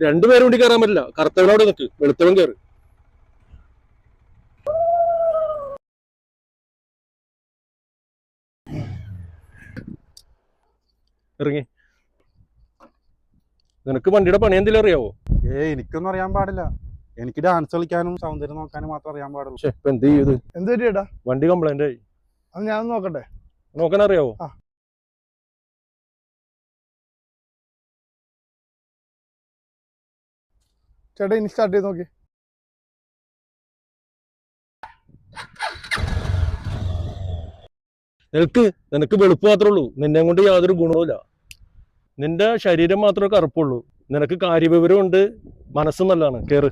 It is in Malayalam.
രണ്ടുപേരും കൂടി കയറാൻ പറ്റില്ല. കറുത്തവനോട് നിൽക്ക്, വെളുത്തവൻ കയറി. ഇറങ്ങി. നിനക്ക് വണ്ടിയുടെ പണി എന്തെങ്കിലും അറിയാവോ? എനിക്കൊന്നും അറിയാൻ പാടില്ല. എനിക്ക് ഡാൻസ് കളിക്കാനും സൗന്ദര്യം നോക്കാനും മാത്രം അറിയാൻ പാടുള്ളൂ. ഇപ്പൊ എന്ത് ചെയ്യത്? എന്ത് പറ്റിയേട്ടാ? വണ്ടി കംപ്ലൈന്റ് ആയി. അത് ഞാൻ നോക്കട്ടെ. നോക്കാൻ അറിയാവോ? ചേട്ടാ ഇനി സ്റ്റാർട്ട് ചെയ്ത് നോക്കി. നിനക്ക് വെളുപ്പ് മാത്രമേ ഉള്ളൂ, നിന്നെ കൊണ്ട് യാതൊരു ഗുണവുമില്ല. നിന്റെ ശരീരം മാത്രമേ കറുപ്പുള്ളൂ. നിനക്ക് കാര്യവിവരം ഉണ്ട്, മനസ്സും നല്ലതാണ്. കേറ്.